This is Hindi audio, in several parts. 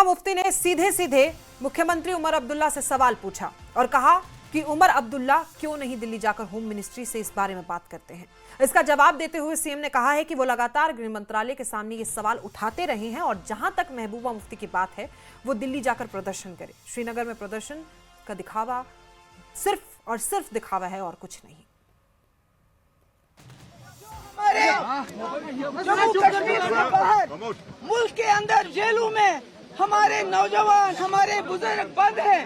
महबूबा मुफ्ती ने सीधे सीधे मुख्यमंत्री उमर अब्दुल्ला से सवाल पूछा और कहा कि उमर अब्दुल्ला क्यों नहीं दिल्ली जाकर होम मिनिस्ट्री से इस बारे में बात करते हैं। इसका जवाब देते हुए सीएम ने कहा है कि वो लगातार गृह मंत्रालय के सामने ये सवाल उठाते रहे हैं और जहां तक महबूबा मुफ्ती की बात है वो दिल्ली जाकर प्रदर्शन करे। श्रीनगर में प्रदर्शन का दिखावा सिर्फ और सिर्फ दिखावा है और कुछ नहीं। जम्मू कश्मीर से बाहर मुल्क के अंदर जेलों में हमारे नौजवान हमारे बुजुर्ग बंद हैं।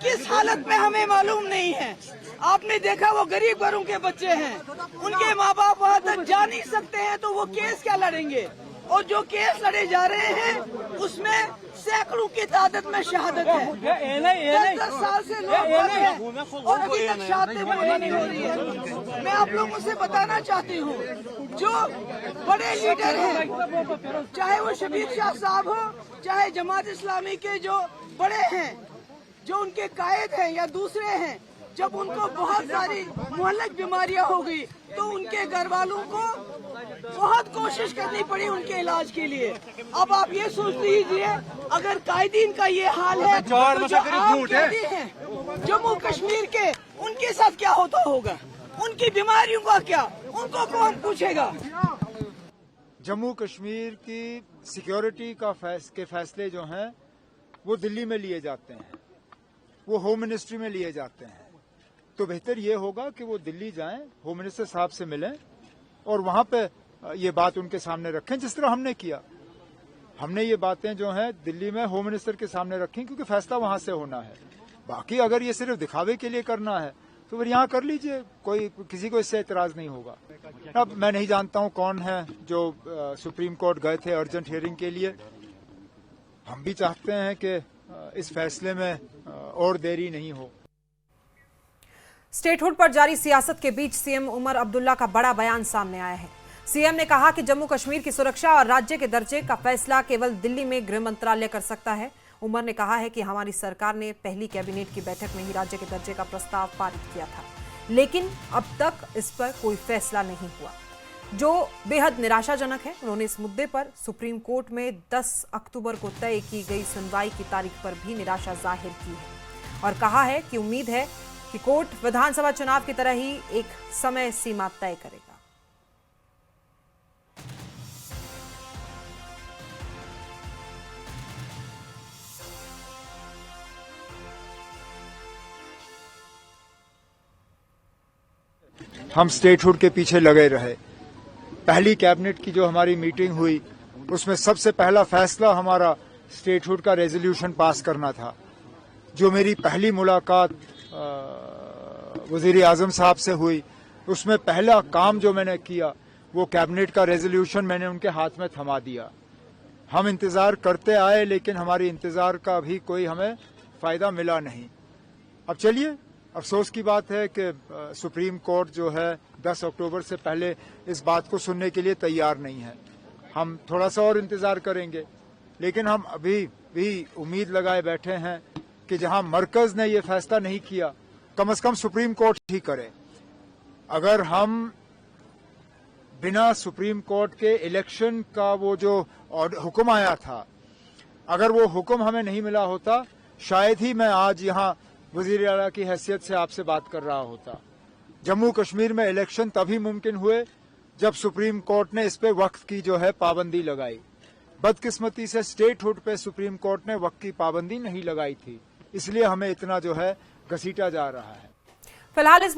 किस हालत में हमें मालूम नहीं है। आपने देखा वो गरीब घरों के बच्चे हैं, उनके माँ बाप वहाँ तक जा नहीं सकते हैं, तो वो केस क्या लड़ेंगे। और जो केस लड़े जा रहे हैं उसमें सैकड़ों की तादाद में शहादत है। 10 साल से लोग बंद हैं और अभी तक शहादतें पूरी नहीं हो रही है। मैं आप लोगों से बताना चाहती हूँ, जो बड़े लीडर हैं, चाहे वो शबीर शाह साहब हो, चाहे जमात इस्लामी के जो बड़े हैं, जो उनके कायद हैं या दूसरे हैं, जब उनको बहुत सारी मुहल्लक बीमारियां हो गई तो उनके घर वालों को बहुत कोशिश करनी पड़ी उनके इलाज के लिए। अब आप ये सोच लीजिए, अगर कायदीन का ये हाल है तो जो आम कैदी हैं जम्मू कश्मीर के, उनके साथ क्या होता होगा, उनकी बीमारियों का क्या, उनको कौन पूछेगा। जम्मू कश्मीर की सिक्योरिटी के फैसले जो हैं वो दिल्ली में लिए जाते हैं, वो होम मिनिस्ट्री में लिए जाते हैं। तो बेहतर ये होगा कि वो दिल्ली जाएं, होम मिनिस्टर साहब से मिलें और वहां पे ये बात उनके सामने रखें, जिस तरह हमने किया। हमने ये बातें जो हैं दिल्ली में होम मिनिस्टर के सामने रखी, क्योंकि फैसला वहां से होना है। बाकी अगर ये सिर्फ दिखावे के लिए करना है तो फिर यहाँ कर लीजिए, कोई किसी को इससे एतराज नहीं होगा। अब मैं नहीं जानता हूँ कौन है जो सुप्रीम कोर्ट गए थे अर्जेंट हियरिंग के लिए। हम भी चाहते हैं कि इस फैसले में और देरी नहीं हो। स्टेटहुड पर जारी सियासत के बीच सीएम उमर अब्दुल्ला का बड़ा बयान सामने आया है। सीएम ने कहा कि जम्मू कश्मीर की सुरक्षा और राज्य के दर्जे का फैसला केवल दिल्ली में गृह मंत्रालय कर सकता है। उमर ने कहा है कि हमारी सरकार ने पहली कैबिनेट की बैठक में ही राज्य के दर्जे का प्रस्ताव पारित किया था, लेकिन अब तक इस पर कोई फैसला नहीं हुआ, जो बेहद निराशाजनक है। उन्होंने इस मुद्दे पर सुप्रीम कोर्ट में 10 अक्टूबर को तय की गई सुनवाई की तारीख पर भी निराशा जाहिर की है और कहा है कि उम्मीद है कि कोर्ट विधानसभा चुनाव की तरह ही एक समय सीमा तय करेगा। हम स्टेटहुड के पीछे लगे रहे। पहली कैबिनेट की जो हमारी मीटिंग हुई उसमें सबसे पहला फैसला हमारा स्टेटहुड का रेजोल्यूशन पास करना था। जो मेरी पहली मुलाकात वजीर आजम साहब से हुई, उसमें पहला काम जो मैंने किया वो कैबिनेट का रेजोल्यूशन मैंने उनके हाथ में थमा दिया। हम इंतजार करते आए, लेकिन हमारी इंतजार का भी कोई हमें फायदा मिला नहीं। अब चलिए, अफसोस की बात है कि सुप्रीम कोर्ट जो है 10 अक्टूबर से पहले इस बात को सुनने के लिए तैयार नहीं है। हम थोड़ा सा और इंतजार करेंगे, लेकिन हम अभी भी उम्मीद लगाए बैठे हैं कि जहां मरकज ने ये फैसला नहीं किया, कम से कम सुप्रीम कोर्ट ही करे। अगर हम बिना सुप्रीम कोर्ट के इलेक्शन का वो जो हुक्म आया था, अगर वो हुक्म हमें नहीं मिला होता, शायद ही मैं आज यहाँ वजीर आला की हैसियत से आपसे बात कर रहा होता। जम्मू कश्मीर में इलेक्शन तभी मुमकिन हुए जब सुप्रीम कोर्ट ने इस पे वक्त की जो है पाबंदी लगाई। बदकिस्मती से स्टेटहुड पे सुप्रीम कोर्ट ने वक्त की पाबंदी नहीं लगाई थी, इसलिए हमें इतना जो है घसीटा जा रहा है। फिलहाल इस